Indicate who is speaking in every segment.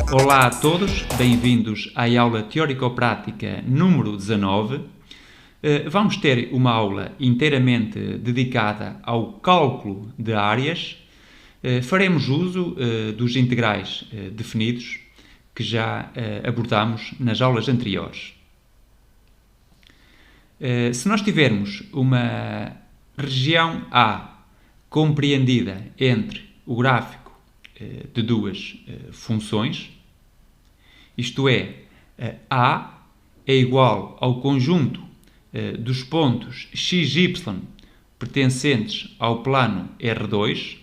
Speaker 1: Olá a todos, bem-vindos à aula teórico-prática número 19. Vamos ter uma aula inteiramente dedicada ao cálculo de áreas. Faremos uso dos integrais definidos que já abordamos nas aulas anteriores. Se nós tivermos uma região A compreendida entre o gráfico de duas funções, isto é, A é igual ao conjunto dos pontos x, y pertencentes ao plano R2,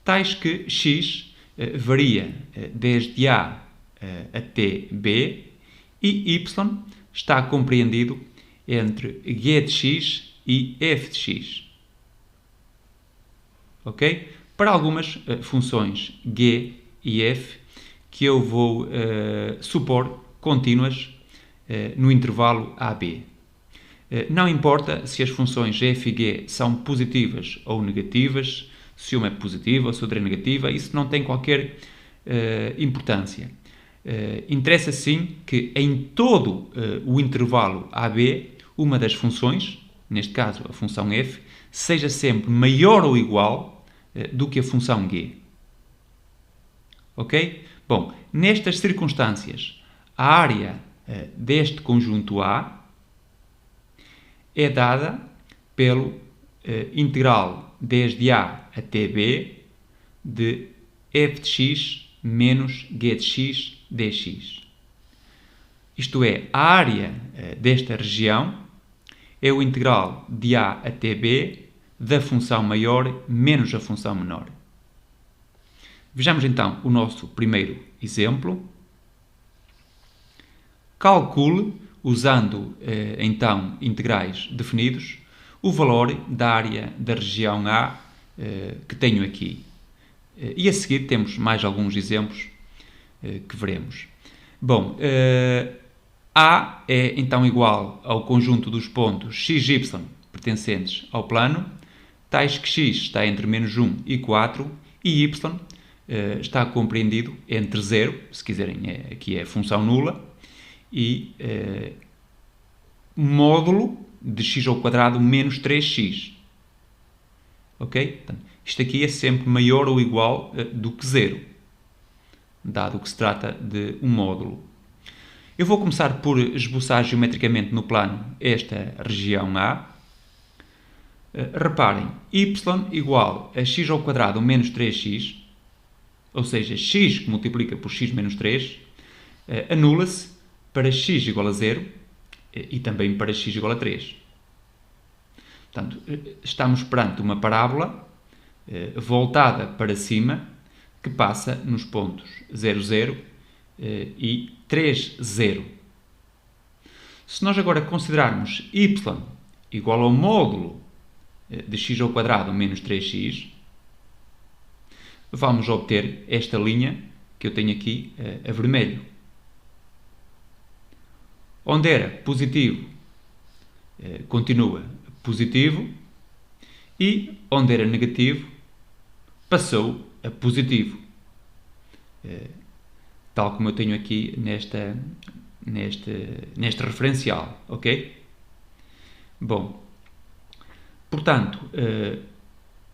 Speaker 1: tais que x varia desde A até B e y está compreendido entre g de x e f de x. Ok? Para algumas funções g e f que eu vou supor contínuas no intervalo AB. Não importa se as funções f e g são positivas ou negativas, se uma é positiva ou se outra é negativa, isso não tem qualquer importância. Interessa sim que em todo o intervalo AB, uma das funções, neste caso a função f, seja sempre maior ou igual do que a função g. Ok? Bom, nestas circunstâncias, a área deste conjunto A é dada pelo integral desde A até B de f de x menos g de x dx. Isto é, a área desta região é o integral de A até B da função maior menos a função menor. Vejamos então o nosso primeiro exemplo. Calcule, usando então integrais definidos, o valor da área da região A que tenho aqui. E a seguir temos mais alguns exemplos que veremos. Bom, A é então igual ao conjunto dos pontos x, y pertencentes ao plano, tais que x está entre menos 1 e 4 e y está compreendido entre 0, se quiserem, aqui é a função nula, e módulo de x ao quadrado menos 3x. Ok? Portanto, isto aqui é sempre maior ou igual do que 0, dado que se trata de um módulo. Eu vou começar por esboçar geometricamente no plano esta região A. Reparem, y igual a x ao quadrado menos 3x, ou seja, x que multiplica por x menos 3, anula-se para x igual a 0 e também para x igual a 3. Portanto, estamos perante uma parábola voltada para cima que passa nos pontos 0, 0 e 3, 0. Se nós agora considerarmos y igual ao módulo de x ao quadrado menos 3x, vamos obter esta linha que eu tenho aqui a vermelho. Onde era positivo, continua positivo, e onde era negativo, passou a positivo. Tal como eu tenho aqui neste referencial, ok? Bom, portanto,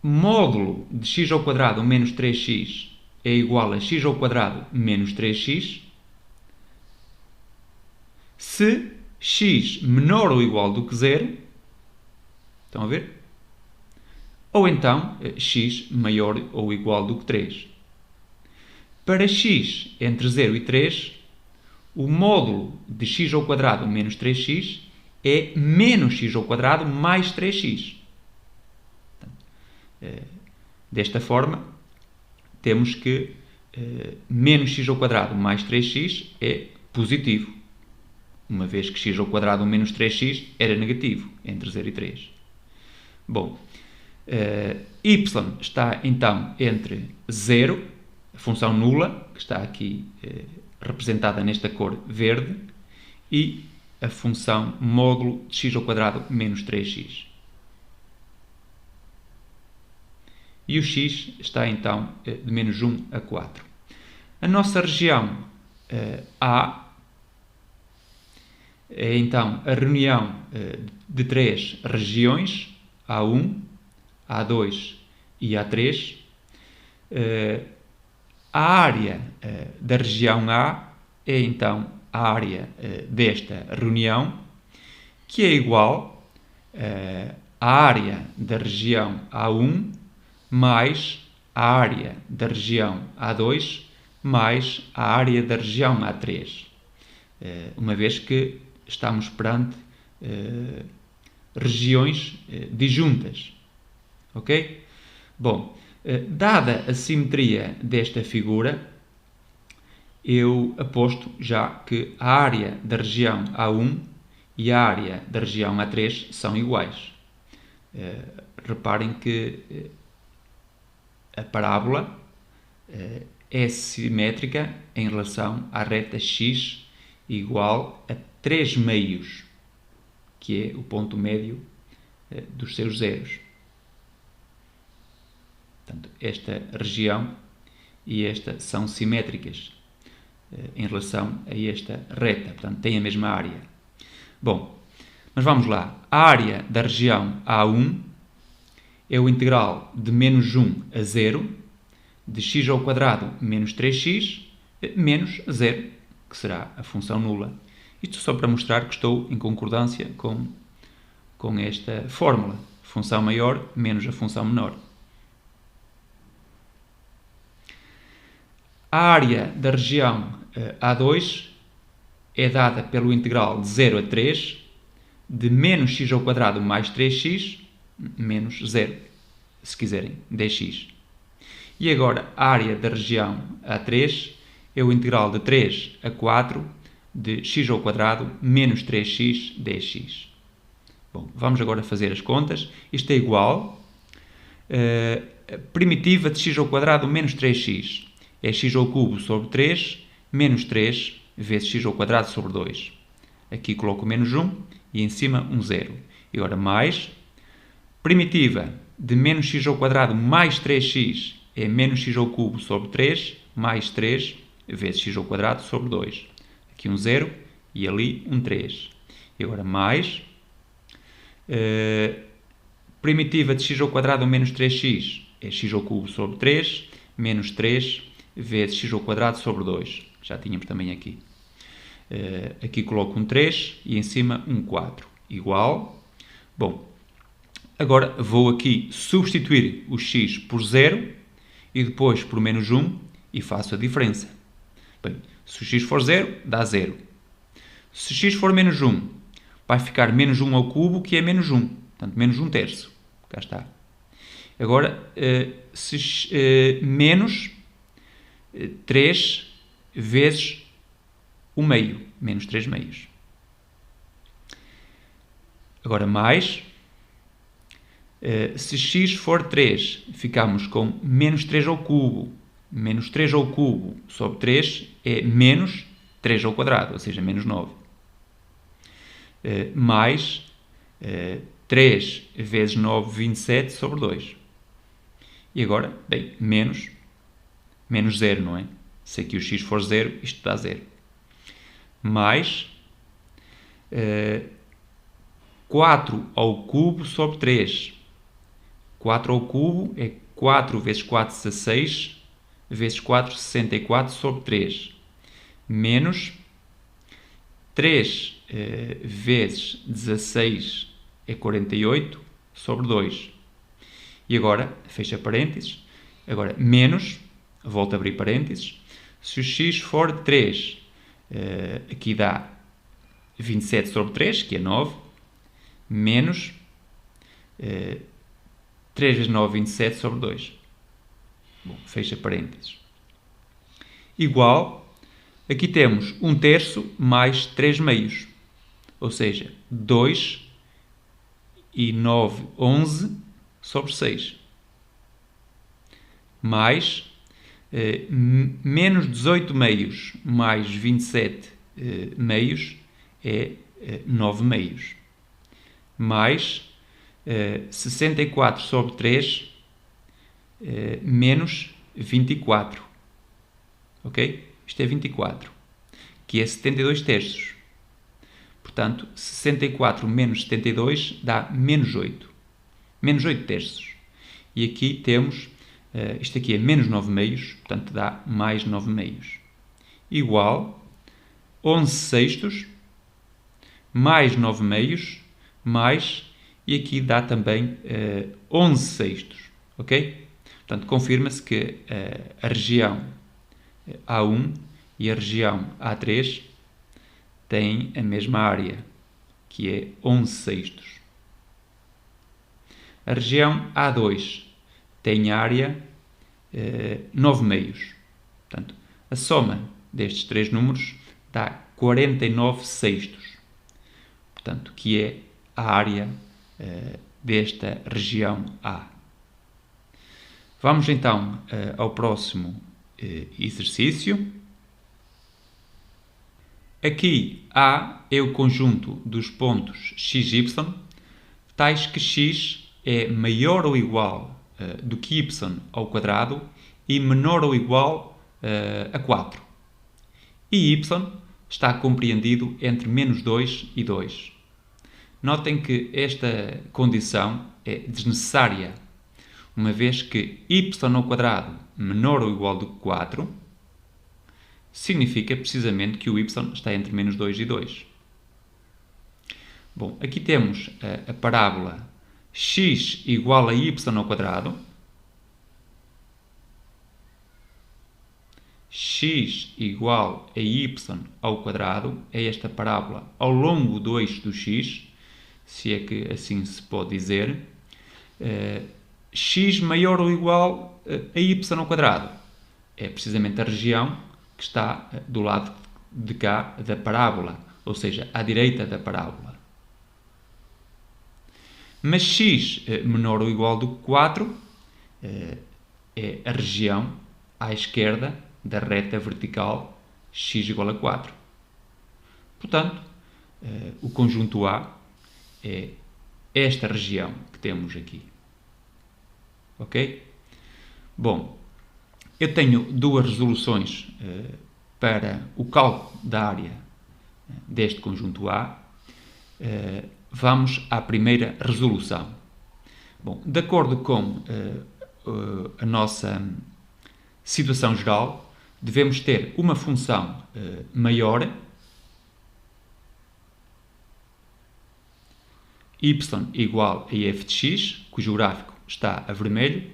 Speaker 1: módulo de x ao quadrado menos 3x é igual a x ao quadrado menos 3x se x menor ou igual do que 0, estão a ver? Ou então x maior ou igual do que 3. Para x entre 0 e 3, o módulo de x ao quadrado menos 3x é menos x ao quadrado mais 3x. Desta forma, temos que menos x ao quadrado mais 3x é positivo, uma vez que x ao quadrado menos 3x era negativo, entre 0 e 3. Bom, y está então entre 0, a função nula, que está aqui representada nesta cor verde, e a função módulo de x ao quadrado menos 3x. E o x está então de menos 1 a 4. A nossa região A é então a reunião de três regiões, A1, A2 e A3. A área da região A é então a área desta reunião, que é igual à área da região A1 mais a área da região A2 mais a área da região A3. Uma vez que estamos perante regiões disjuntas. Ok? Bom, dada a simetria desta figura, eu aposto já que a área da região A1 e a área da região A3 são iguais. Reparem que a parábola é simétrica em relação à reta x igual a 3 meios, que é o ponto médio dos seus zeros. Portanto, esta região e esta são simétricas em relação a esta reta, portanto, têm a mesma área. Bom, mas vamos lá. A área da região A1 é o integral de menos 1 a 0 de x ao quadrado menos 3x menos 0, que será a função nula. Isto só para mostrar que estou em concordância com esta fórmula. Função maior menos a função menor. A área da região A2 é dada pelo integral de 0 a 3 de menos x ao quadrado mais 3x menos 0, se quiserem, dx. E agora a área da região A3 é o integral de 3 a 4 de x ao quadrado menos 3x dx. Bom, vamos agora fazer as contas. Isto é igual a primitiva de x ao quadrado menos 3x. É x ao cubo sobre 3 menos 3 vezes x ao quadrado sobre 2. Aqui coloco menos 1 e em cima um 0. E agora mais primitiva de menos x ao quadrado mais 3x é menos x ao cubo sobre 3 mais 3 vezes x ao quadrado sobre 2. Aqui um 0 e ali um 3. E agora mais primitiva de x ao quadrado menos 3x é x ao cubo sobre 3 menos 3 vezes x ao quadrado sobre 2. Já tínhamos também aqui. Aqui coloco um 3 e em cima um 4. Igual. Bom, agora vou aqui substituir o x por 0 e depois por menos 1 e faço a diferença. Bem, se o x for 0, dá 0. Se x for menos 1, vai ficar menos 1 ao cubo, que é menos 1. Portanto, menos 1 terço. Cá está. Agora, menos 3 vezes o meio, menos 3 meios. Agora mais, se x for 3, ficamos com menos 3 ao cubo. Menos 3 ao cubo sobre 3 é menos 3 ao quadrado, ou seja, menos 9. Mais 3 vezes 9, 27 sobre 2. E agora, bem, menos 0, não é? Se aqui o x for 0, isto dá 0. Mais 4 ao cubo sobre 3. 4 ao cubo é 4 vezes 4, 16, vezes 4, 64 sobre 3. Menos 3 vezes 16 é 48 sobre 2. E agora, fecha parênteses, agora menos, volto a abrir parênteses, se o x for 3, aqui dá 27 sobre 3, que é 9, menos 3 vezes 9, 27 sobre 2. Bom, fecha parênteses. Igual, aqui temos 1 terço mais 3 meios, ou seja, 2 e 9, 11 sobre 6. Mais menos 18 meios mais 27 meios é 9 meios. Mais 64 sobre 3 menos 24. Ok? Isto é 24. que é 72 terços. Portanto, 64 menos 72 dá menos 8. Menos 8 terços. E aqui temos, isto aqui é menos 9 meios, portanto dá mais 9 meios. Igual 11 sextos, mais 9 meios, mais, e aqui dá também 11 sextos. Ok? Portanto, confirma-se que a região A1 e a região A3 têm a mesma área, que é 11 sextos. A região A2 tem área 9 meios. Portanto, a soma destes três números dá 49 sextos. Portanto, que é a área desta região A. Vamos então ao próximo exercício. Aqui A é o conjunto dos pontos x, y, tais que x é maior ou igual do que y ao quadrado e menor ou igual a 4. E y está compreendido entre menos 2 e 2. Notem que esta condição é desnecessária, uma vez que y ao quadrado menor ou igual do que 4 significa precisamente que o y está entre menos 2 e 2. Bom, aqui temos a parábola x igual a y ao quadrado. X igual a y ao quadrado é esta parábola ao longo do eixo do x, se é que assim se pode dizer. X maior ou igual a y ao quadrado é precisamente a região que está do lado de cá da parábola, ou seja, à direita da parábola. Mas x menor ou igual do que 4 é a região à esquerda da reta vertical x igual a 4. Portanto, o conjunto A é esta região que temos aqui. Ok? Bom, eu tenho duas resoluções para o cálculo da área deste conjunto A. Vamos à primeira resolução. Bom, de acordo com a nossa situação geral, devemos ter uma função maior, y igual a f de x, cujo gráfico está a vermelho,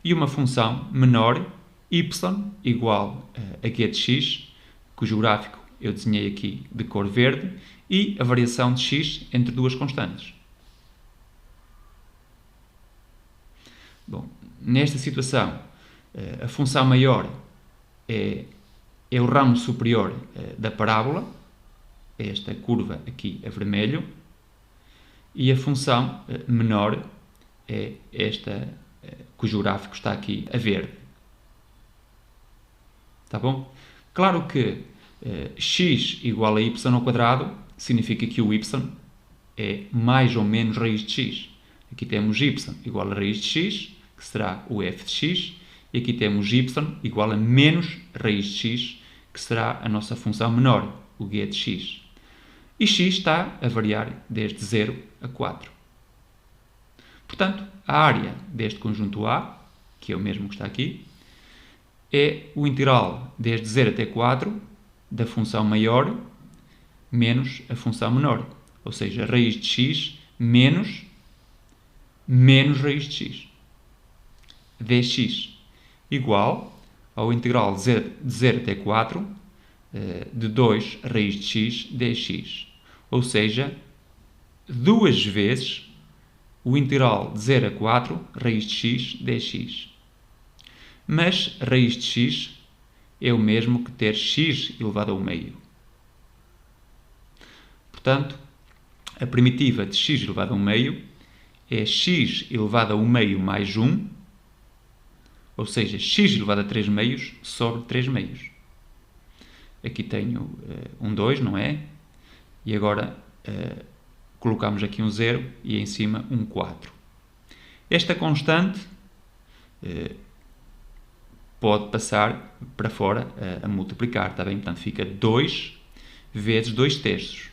Speaker 1: e uma função menor, y igual a g de x, cujo gráfico eu desenhei aqui de cor verde, e a variação de x entre duas constantes. Bom, nesta situação, a função maior é o ramo superior da parábola, esta curva aqui a vermelho, e a função menor é esta, cujo gráfico está aqui a verde. Tá bom? Claro que x igual a y ao quadrado significa que o y é mais ou menos raiz de x. Aqui temos y igual a raiz de x, que será o f de x, e aqui temos y igual a menos raiz de x, que será a nossa função menor, o g de x. E x está a variar desde 0 a 4. Portanto, a área deste conjunto A, que é o mesmo que está aqui, é o integral desde 0 até 4 da função maior menos a função menor. Ou seja, raiz de x menos raiz de x. dx igual ao integral de 0 até 4 de 2 raiz de x dx. Ou seja, duas vezes o integral de 0 a 4 raiz de x dx. Mas raiz de x é o mesmo que ter x elevado ao meio. Portanto, a primitiva de x elevado ao meio é x elevado ao meio mais 1, ou seja, x elevado a 3 meios sobre 3 meios. Aqui tenho um 2, não é? E agora colocamos aqui um 0 e em cima um 4. Esta constante pode passar para fora a multiplicar, está bem? Portanto, fica 2 vezes 2 terços.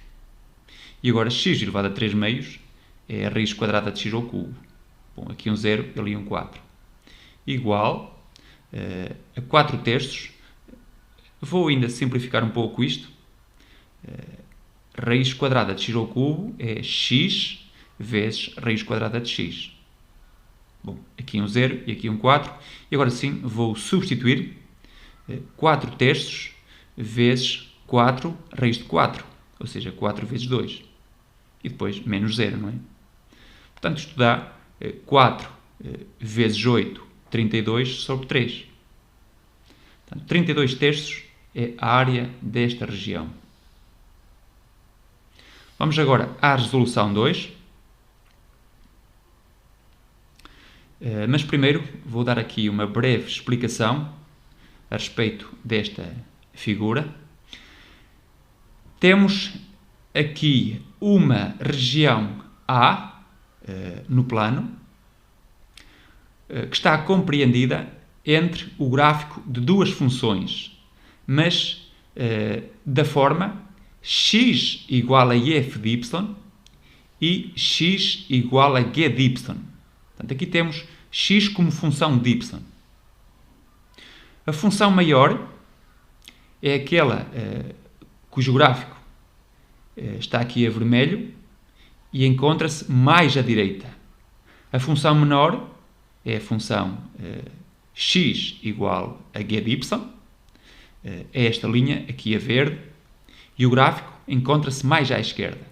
Speaker 1: E agora x elevado a 3 meios é a raiz quadrada de x ao cubo. Bom, aqui um 0, ali um 4. Igual a 4 terços. Vou ainda simplificar um pouco isto. Raiz quadrada de x ao cubo é x vezes raiz quadrada de x. Bom, aqui um 0 e aqui um 4. E agora sim, vou substituir 4 terços vezes 4 raiz de 4. Ou seja, 4 vezes 2. E depois menos 0, não é? Portanto, isto dá 4 vezes 8, 32 sobre 3. Portanto, 32 terços é a área desta região. Vamos agora à resolução 2. Mas primeiro vou dar aqui uma breve explicação a respeito desta figura. Temos aqui uma região A no plano que está compreendida entre o gráfico de duas funções, mas da forma x igual a f de y e x igual a g de y. Portanto, aqui temos x como função de y. A função maior é aquela cujo gráfico está aqui a vermelho e encontra-se mais à direita. A função menor é a função x igual a g de y, é esta linha aqui a verde, e o gráfico encontra-se mais à esquerda.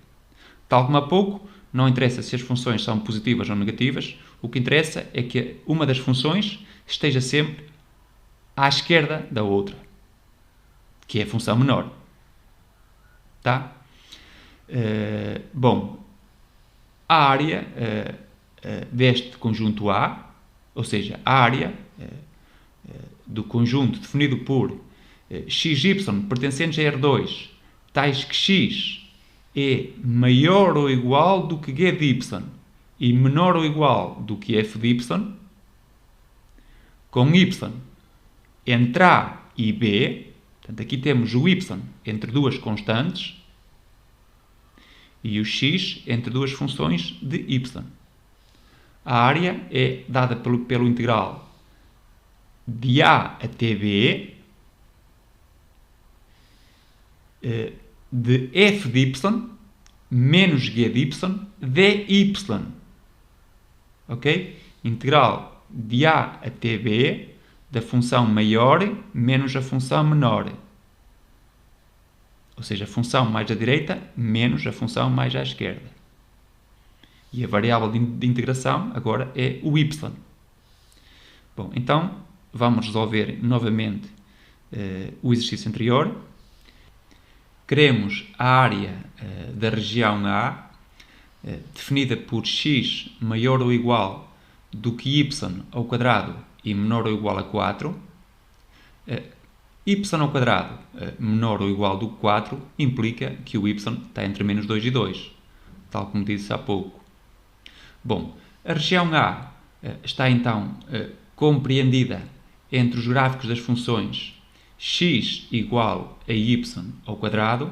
Speaker 1: Tal como há pouco, não interessa se as funções são positivas ou negativas, o que interessa é que uma das funções esteja sempre à esquerda da outra, que é a função menor. Tá? Bom, a área deste conjunto A, ou seja, a área do conjunto definido por xy pertencentes a R2, tais que x é maior ou igual do que g de y e menor ou igual do que f de y, com y entre A e B, portanto aqui temos o y entre duas constantes e o x entre duas funções de y. A área é dada pelo integral de A até B de f de y menos g de y dy. Ok? Integral de A até B da função maior menos a função menor. Ou seja, a função mais à direita menos a função mais à esquerda. E a variável de integração agora é o y. Bom, então vamos resolver novamente o exercício anterior. Queremos a área da região A definida por x maior ou igual do que y ao quadrado e menor ou igual a 4. Y ao quadrado menor ou igual do que 4 implica que o y está entre menos 2 e 2, tal como disse há pouco. Bom, a região A está então compreendida entre os gráficos das funções x igual a y ao quadrado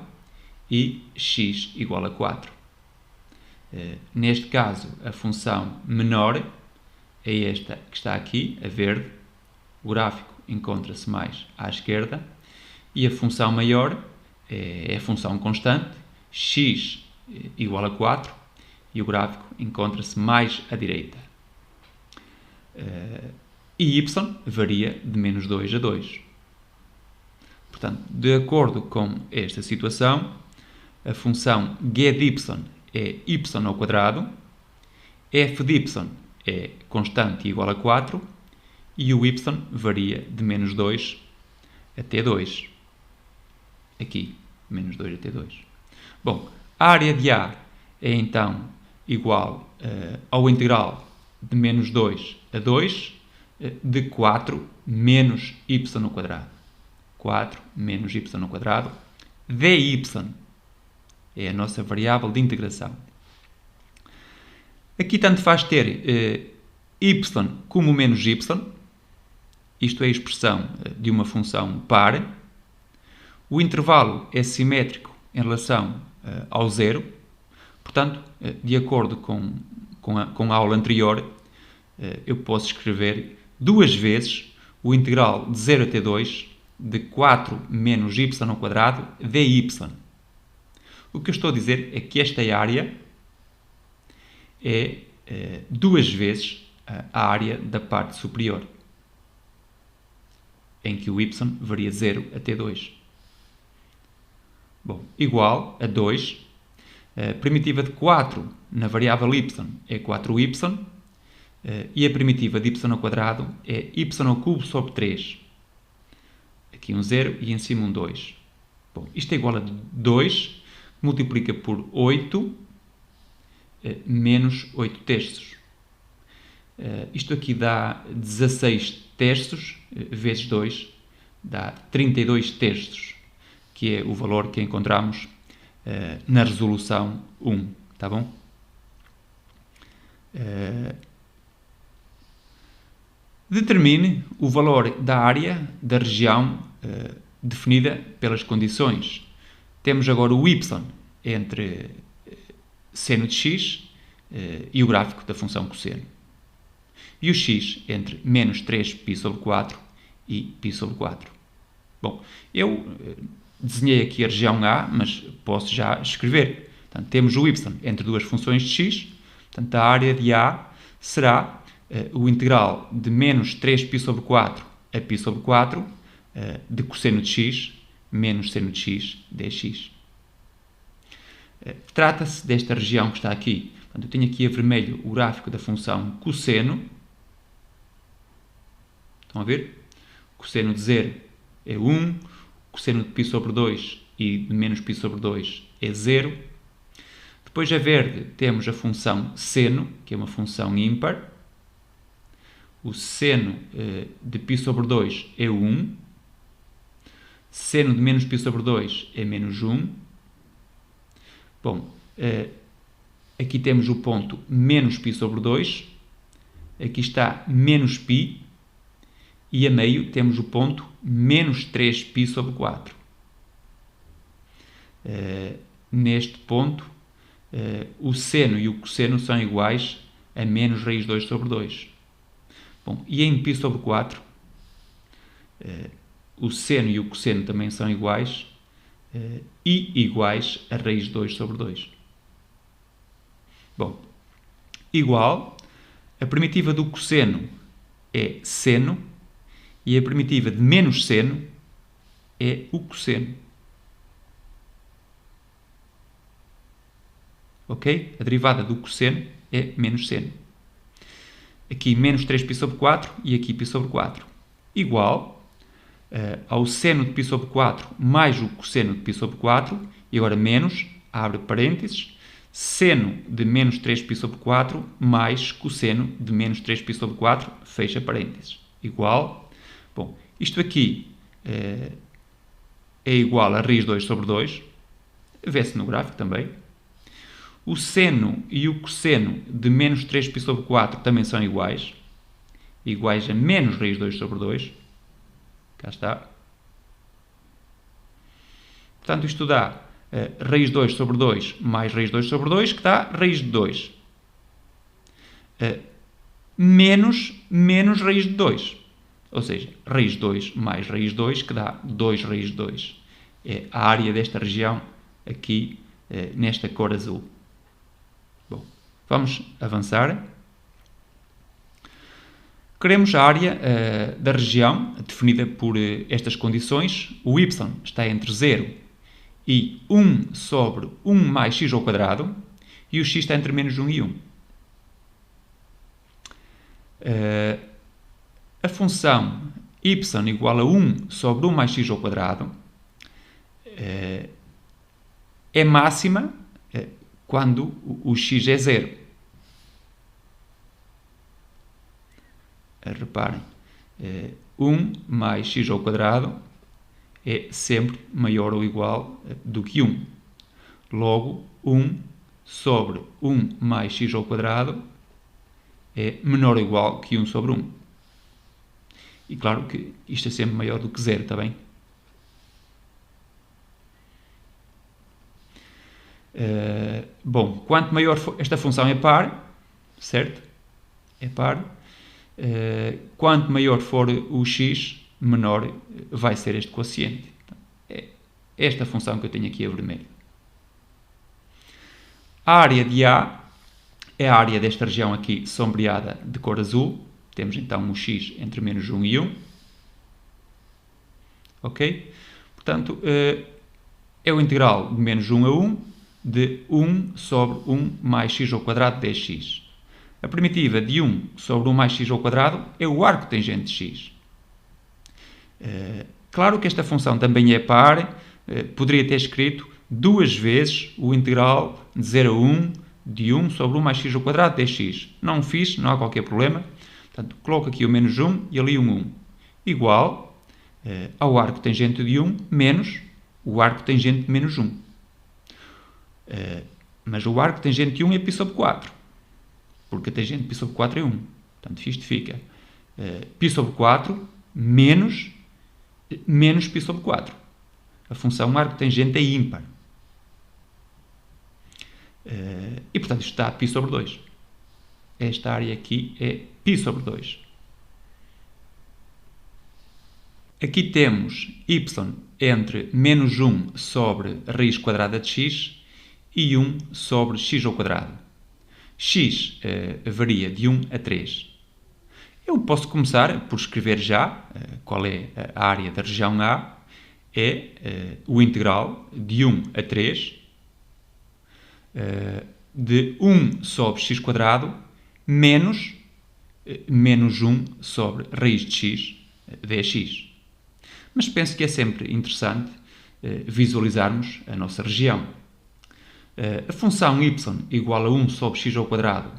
Speaker 1: e x igual a 4. Neste caso, a função menor é esta que está aqui, a verde. O gráfico encontra-se mais à esquerda. E a função maior é a função constante, x igual a 4, e o gráfico encontra-se mais à direita. E y varia de menos 2 a 2. Portanto, de acordo com esta situação, a função g de y é y ao quadrado, f de y é constante e igual a 4, e o y varia de menos 2 até 2. Aqui, menos 2 até 2. Bom, a área de A é então igual ao integral de menos 2 a 2 de 4 menos y ao quadrado. 4 menos y ao quadrado. dy é a nossa variável de integração. Aqui tanto faz ter y como menos y. Isto é a expressão de uma função par. O intervalo é simétrico em relação ao zero. Portanto, de acordo com a aula anterior, eu posso escrever duas vezes o integral de 0 até 2 de 4 menos y ao quadrado dy. O que eu estou a dizer é que esta área é duas vezes a área da parte superior, em que o y varia 0 até 2. Bom, igual a 2. A primitiva de 4 na variável y é 4y, e a primitiva de y ao quadrado é y ao cubo sobre 3. Aqui um 0 e em cima um 2. Bom, isto é igual a 2, multiplica por 8, menos 8 terços. Isto aqui dá 16 terços, vezes 2, dá 32 terços, que é o valor que encontramos na resolução 1, tá bom? Determine o valor da área da região definida pelas condições. Temos agora o y entre seno de x e o gráfico da função cosseno. E o x entre menos 3π sobre 4 e π sobre 4. Bom, eu desenhei aqui a região A, mas posso já escrever. Portanto, temos o y entre duas funções de x. Portanto, a área de A será o integral de menos 3π sobre 4 a π sobre 4 de cosseno de x menos seno de x dx. Trata-se desta região que está aqui. Portanto, eu tenho aqui a vermelho o gráfico da função cosseno. Estão a ver? Cosseno de 0 é 1, cosseno de π sobre 2 e de menos π sobre 2 é 0. Depois, a verde, temos a função seno, que é uma função ímpar. O seno de π sobre 2 é 1. Seno de menos π sobre 2 é menos 1. Bom, aqui temos o ponto menos π sobre 2. Aqui está menos π. E a meio temos o ponto menos 3π sobre 4. Neste ponto, o seno e o cosseno são iguais a menos raiz 2 sobre 2. Bom, e em π sobre 4, o seno e o cosseno também são iguais e iguais a raiz 2 sobre 2. Bom, igual, a primitiva do cosseno é seno e a primitiva de menos seno é o cosseno. Ok? A derivada do cosseno é menos seno. Aqui menos 3π sobre 4 e aqui π sobre 4. Igual ao seno de π sobre 4 mais o cosseno de π sobre 4. E agora menos, abre parênteses, seno de menos 3π sobre 4 mais cosseno de menos 3π sobre 4, fecha parênteses. Igual. Bom, isto aqui é igual a raiz 2 sobre 2. Vê-se no gráfico também. O seno e o cosseno de menos 3π sobre 4 também são iguais. Iguais a menos raiz 2 sobre 2. Cá está. Portanto, isto dá raiz 2 sobre 2 mais raiz 2 sobre 2, que dá raiz de 2. Menos raiz de 2. Ou seja, raiz 2 mais raiz 2, que dá 2 raiz de 2. É a área desta região aqui, nesta cor azul. Bom, vamos avançar. Queremos a área da região, definida por estas condições. O y está entre 0 e 1 sobre 1 mais x ao quadrado, e o x está entre menos 1 e 1. A função y igual a 1 sobre 1 mais x ao quadrado é máxima quando o x é 0. Reparem, 1 mais x ao quadrado é sempre maior ou igual do que 1. Logo, 1 sobre 1 mais x ao quadrado é menor ou igual que 1 sobre 1. E claro que isto é sempre maior do que 0, está bem? Bom, quanto maior for, esta função é par, certo? É par. Quanto maior for o x, menor vai ser este quociente. Então, é esta função que eu tenho aqui a vermelho. A área de A é a área desta região aqui sombreada de cor azul. Temos então um x entre menos 1 e 1. Ok? Portanto, é o integral de menos 1 a 1 de 1 sobre 1 mais x ao quadrado dx. A primitiva de 1 sobre 1 mais x ao quadrado é o arco tangente de x. Claro que esta função também é par. Poderia ter escrito duas vezes o integral de 0 a 1 de 1 sobre 1 mais x ao quadrado dx. Não o fiz, não há qualquer problema. Portanto, coloco aqui o menos 1 e ali um 1. Igual ao arco tangente de 1 menos o arco tangente de menos 1. Mas o arco tangente de 1 é π sobre 4. Porque a tangente de π sobre 4 é 1. Portanto, isto fica π sobre 4 menos π sobre 4. A função arco tangente é ímpar. E, portanto, isto está a π sobre 2. Esta área aqui é π sobre 2. Aqui temos y entre menos 1 sobre raiz quadrada de x e 1 sobre x ao quadrado. X varia de 1 a 3. Eu posso começar por escrever já qual é a área da região A. É o integral de 1 a 3 de 1 sobre x quadrado menos 1 sobre raiz de x dx. Mas penso que é sempre interessante visualizarmos a nossa região. A função y igual a 1 sobre x ao quadrado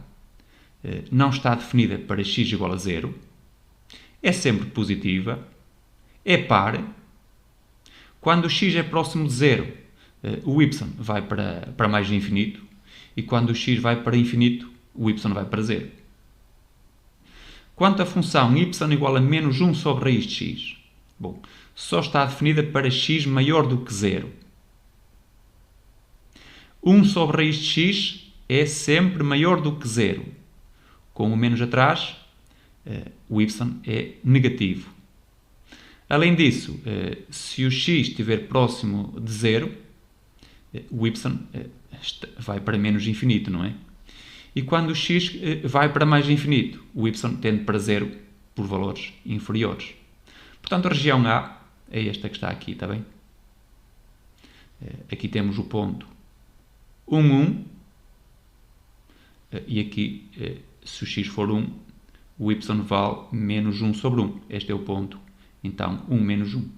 Speaker 1: não está definida para x igual a 0. É sempre positiva. É par. Quando o x é próximo de 0, o y vai para mais de infinito. E quando o x vai para infinito, o y vai para 0. Quanto à função y igual a menos 1 sobre raiz de x, bom, só está definida para x maior do que 0. 1 sobre raiz de x é sempre maior do que 0. Com o menos atrás, o y é negativo. Além disso, se o x estiver próximo de 0, o y vai para menos infinito, não é? E quando o x vai para mais infinito, o y tende para 0 por valores inferiores. Portanto, a região A é esta que está aqui, está bem? Aqui temos o ponto 1, 1. E aqui, se o x for 1, o y vale menos 1 sobre 1. Este é o ponto, então, 1 menos 1.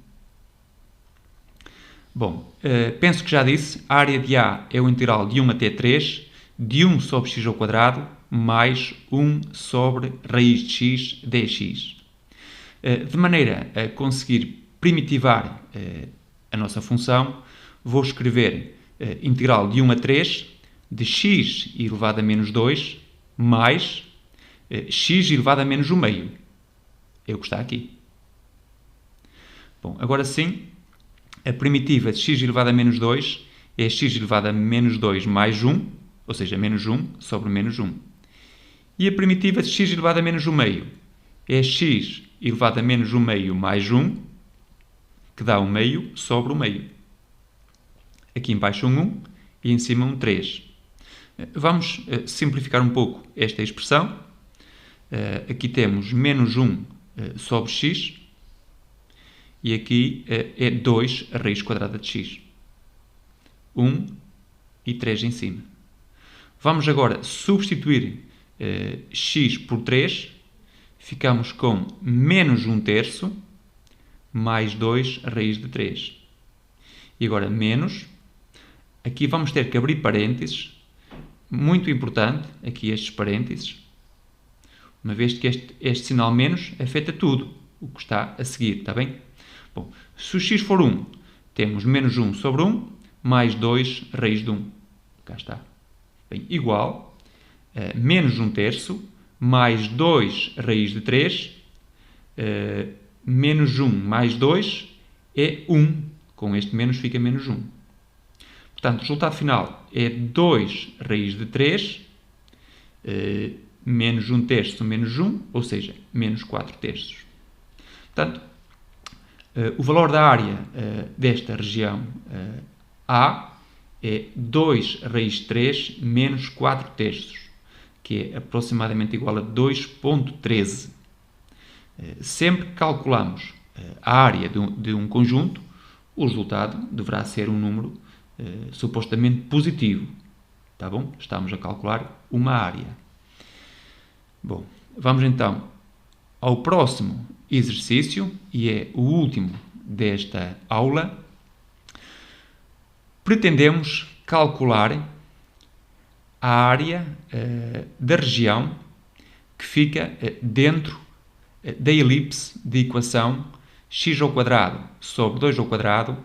Speaker 1: Bom, penso que já disse, a área de A é o integral de 1 até 3, de 1 sobre x ao quadrado, mais 1 sobre raiz de x dx. De maneira a conseguir primitivar a nossa função, vou escrever integral de 1 a 3 de x elevado a menos 2 mais x elevado a menos 1 meio. É o que está aqui. Bom, agora sim, a primitiva de x elevado a menos 2 é x elevado a menos 2 mais 1, ou seja, menos 1 sobre menos 1. E a primitiva de x elevado a menos 1 meio é x elevado a menos 1 meio mais 1, que dá 1 meio sobre 1 meio. Aqui embaixo 1 e em cima 3. Vamos simplificar um pouco esta expressão. Aqui temos menos 1 sobre x e aqui é 2 a raiz quadrada de x. 1 e 3 em cima. Vamos agora substituir x por 3. Ficamos com menos 1 terço mais 2 a raiz de 3. E agora menos. Aqui vamos ter que abrir parênteses. Muito importante, aqui estes parênteses. Uma vez que este sinal menos afeta tudo o que está a seguir, está bem? Bom, se o x for 1, temos menos 1 sobre 1, mais 2 raiz de 1. Cá está. Bem, igual a menos 1 terço, mais 2 raiz de 3, menos 1 mais 2 é 1. Com este menos fica menos 1. Portanto, o resultado final é 2 raiz de 3 menos 1 terço menos 1, ou seja, menos 4 terços. Portanto, o valor da área desta região A é 2 raiz de 3 menos 4 terços, que é aproximadamente igual a 2,13. Sempre que calculamos a área de um conjunto, o resultado deverá ser um número supostamente positivo. Tá bom? Estamos a calcular uma área. Bom, vamos então ao próximo exercício, e é o último desta aula. Pretendemos calcular a área da região que fica dentro da elipse de equação x² sobre 2²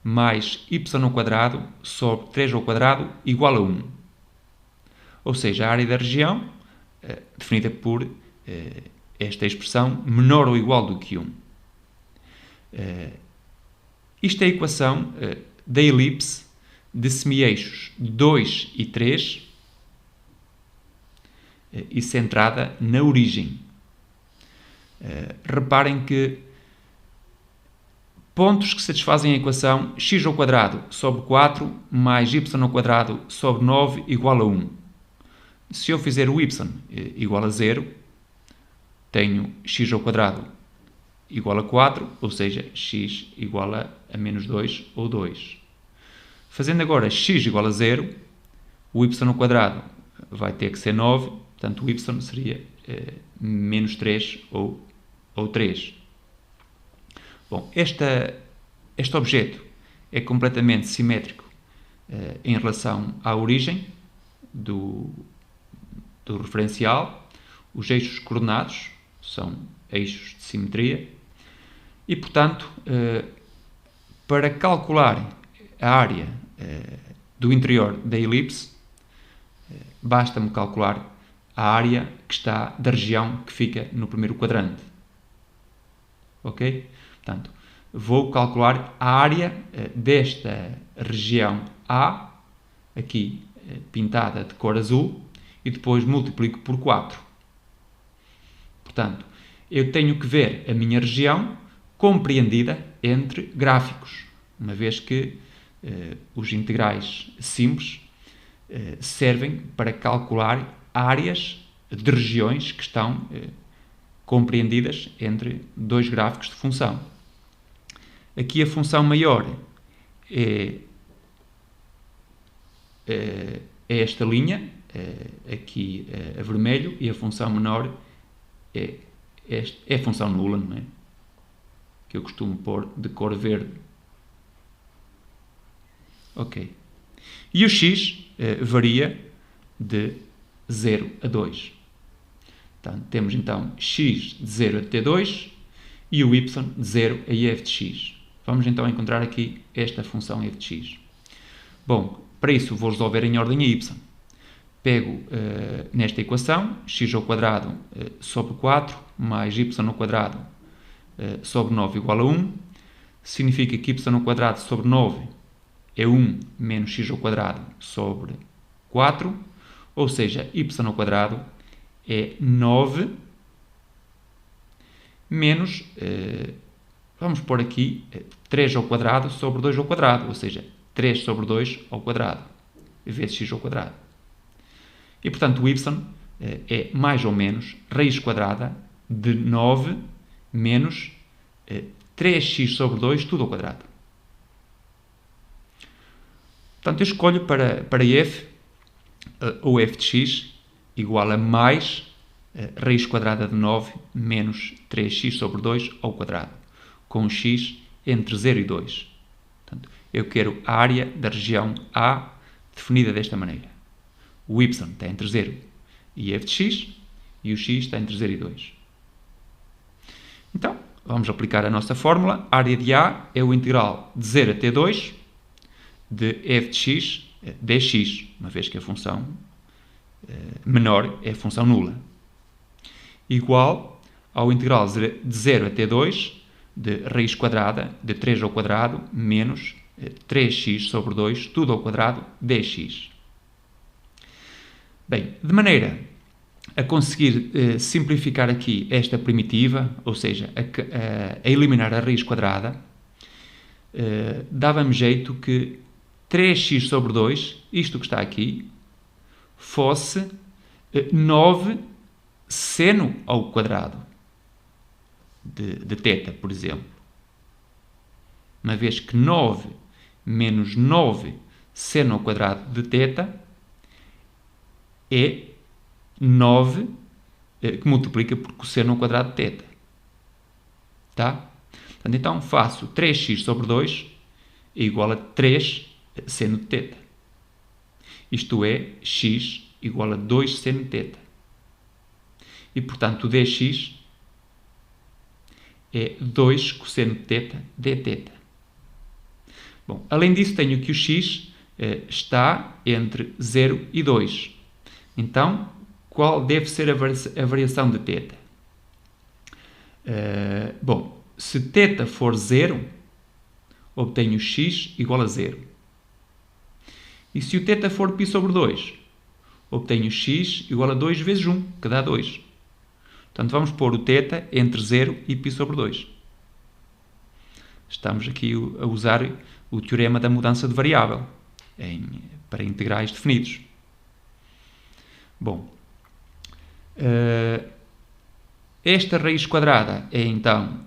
Speaker 1: mais y² sobre 3² igual a 1. Ou seja, a área da região definida por esta expressão menor ou igual do que 1. Isto é a equação da elipse de semi-eixos 2 e 3 e centrada na origem. Reparem que pontos que satisfazem a equação x² sobre 4 mais y² sobre 9 igual a 1. Se eu fizer o y igual a 0, tenho x² igual a 4, ou seja, x igual a menos 2 ou 2. Fazendo agora x igual a 0, o y² vai ter que ser 9, portanto o y seria menos 3 ou 3. Bom, este objeto é completamente simétrico em relação à origem do referencial. Os eixos coordenados são eixos de simetria e, portanto, para calcular a área do interior da elipse, basta-me calcular a área que está da região que fica no primeiro quadrante. Ok? Portanto, vou calcular a área desta região A, aqui pintada de cor azul, e depois multiplico por 4. Portanto, eu tenho que ver a minha região compreendida entre gráficos, uma vez que os integrais simples servem para calcular áreas de regiões que estão compreendidas entre dois gráficos de função. Aqui a função maior é esta linha, aqui a vermelho, e a função menor é a função nula, não é? Que eu costumo pôr de cor verde. Ok. E o x varia de 0 a 2. Portanto, temos então x de 0 até 2 e o y de 0 a f de x. Vamos então encontrar aqui esta função f de x. Bom, para isso vou resolver em ordem a y. Pego nesta equação x² sobre 4 mais y² sobre 9 igual a 1. Significa que y² sobre 9 é 1 menos x² sobre 4. Ou seja, y² é 9 menos, vamos pôr aqui, 3² sobre 2², ou seja, 3 sobre 2² vezes x². E, portanto, o y é mais ou menos raiz quadrada de 9 menos 3x sobre 2, tudo ao quadrado. Portanto, eu escolho para f ou f de x igual a mais raiz quadrada de 9 menos 3x sobre 2 ao quadrado, com x entre 0 e 2. Portanto, eu quero a área da região A definida desta maneira. O y está entre 0 e f de x e o x está entre 0 e 2. Então, vamos aplicar a nossa fórmula. A área de A é o integral de 0 até 2 de f de x dx, uma vez que a função menor é a função nula, igual ao integral de 0 até 2 de raiz quadrada de 3 ao quadrado menos 3x sobre 2, tudo ao quadrado, dx. Bem, de maneira a conseguir simplificar aqui esta primitiva, ou seja, a eliminar a raiz quadrada, dava-me jeito que 3x sobre 2, isto que está aqui, fosse 9 seno ao quadrado de θ, por exemplo. Uma vez que 9 menos 9 seno ao quadrado de θ é 9 que multiplica por cosseno ao quadrado de θ. Tá? Portanto, então faço 3x sobre 2 é igual a 3 seno de θ. Isto é, x igual a 2 seno de θ. E, portanto, o dx é 2 cosseno de θ dθ. Bom, além disso, tenho que o x está entre 0 e 2. Então, qual deve ser a variação de θ? Bom, se θ for 0, obtenho x igual a 0. E se o θ for π sobre 2, obtenho x igual a 2 vezes 1, que dá 2. Portanto, vamos pôr o θ entre 0 e π sobre 2. Estamos aqui a usar o teorema da mudança de variável para integrais definidos. Bom, esta raiz quadrada é então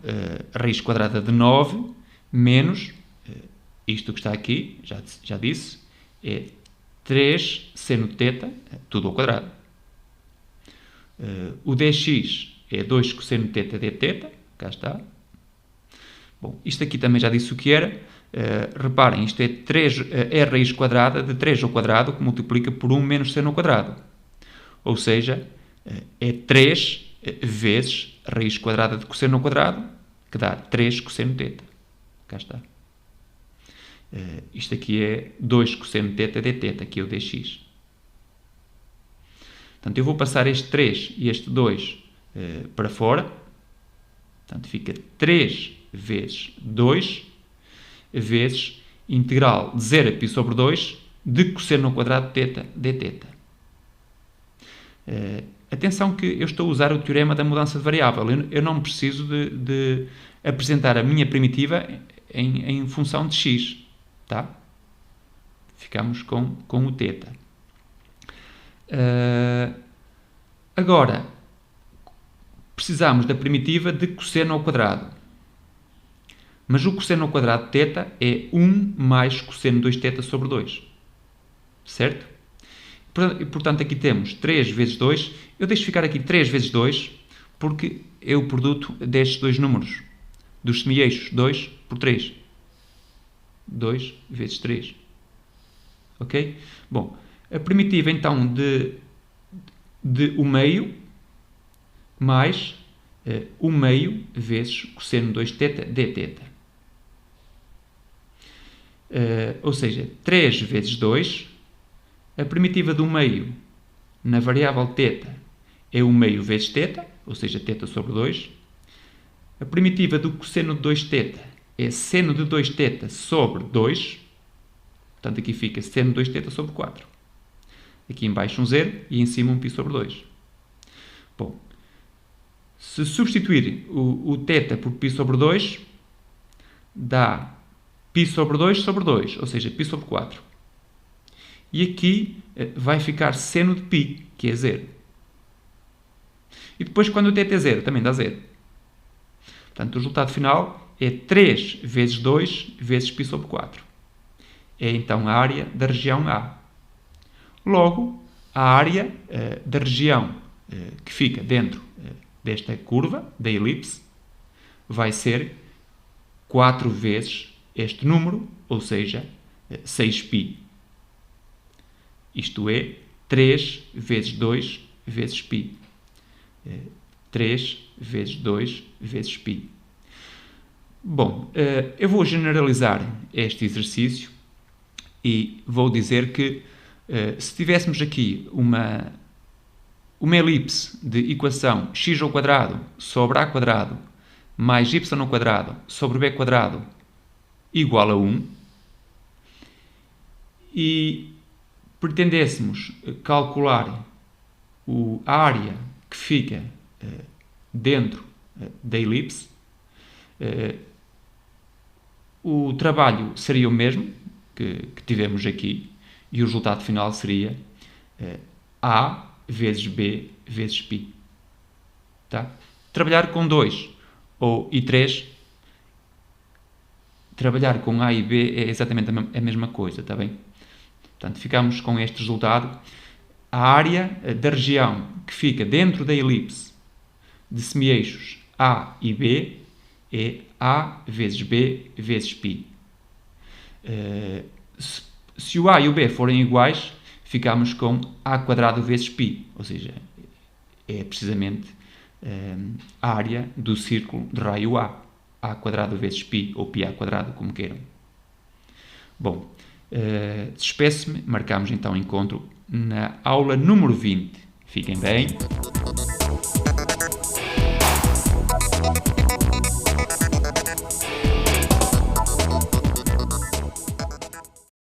Speaker 1: a raiz quadrada de 9 menos isto que está aqui, já disse, é 3 seno de θ, tudo ao quadrado. O dx é 2 cosseno de θ dθ, cá está. Bom, isto aqui também já disse o que era. Reparem, isto é a raiz quadrada de 3 ao quadrado que multiplica por 1 menos seno ao quadrado. Ou seja, é 3 vezes a raiz quadrada de cosseno ao quadrado, que dá 3 cosseno de θ. Cá está. Isto aqui é 2 cosseno de θ dθ, aqui é o dx. Portanto, eu vou passar este 3 e este 2 para fora. Portanto, fica 3 vezes 2 vezes integral de 0 a π sobre 2 de cosseno ao quadrado de θ dθ. Atenção que eu estou a usar o teorema da mudança de variável. Eu não preciso de apresentar a minha primitiva em função de x. Tá? Ficamos com o θ. Agora, precisamos da primitiva de cosseno ao quadrado. Mas o cosseno ao quadrado de θ é 1 mais cosseno de 2θ sobre 2. Certo? E, portanto, aqui temos 3 vezes 2. Eu deixo ficar aqui 3 vezes 2, porque é o produto destes dois números. Dos semi-eixos, 2 por 3. 2 vezes 3. Ok? Bom, a primitiva, então, de o meio mais o meio vezes cosseno de 2θ dθ. Ou seja, 3 vezes 2, a primitiva do meio na variável θ é o meio vezes θ, ou seja, θ sobre 2. A primitiva do cosseno de 2θ é seno de 2θ sobre 2. Portanto, aqui fica seno de 2θ sobre 4. Aqui em baixo um 0 e em cima um π sobre 2. Bom, se substituir o θ por π sobre 2, dá π sobre 2 sobre 2, ou seja, π sobre 4. E aqui vai ficar seno de π, que é 0. E depois, quando o θ é 0, também dá 0. Portanto, o resultado final é 3 vezes 2 vezes π sobre 4. É então a área da região A. Logo, a área da região que fica dentro desta curva, da elipse, vai ser 4 vezes este número, ou seja, 6π. Isto é, 3 vezes 2 vezes π. 3 vezes 2 vezes π. Bom, eu vou generalizar este exercício e vou dizer que se tivéssemos aqui uma elipse de equação x ao quadrado sobre a quadrado mais y ao quadrado sobre b quadrado igual a 1, e pretendêssemos calcular a área que fica dentro da elipse, o trabalho seria o mesmo que tivemos aqui e o resultado final seria A vezes B vezes π. Tá? Trabalhar com 2 e 3, trabalhar com A e B é exatamente a mesma coisa, está bem? Portanto, ficamos com este resultado. A área da região que fica dentro da elipse de semi-eixos A e B é A vezes B vezes π. Se o A e o B forem iguais, ficamos com A quadrado vezes π, ou seja, é precisamente a área do círculo de raio A quadrado vezes π, ou π quadrado, como queiram. Bom, despeço-me, marcamos então o encontro na aula número 20. Fiquem bem.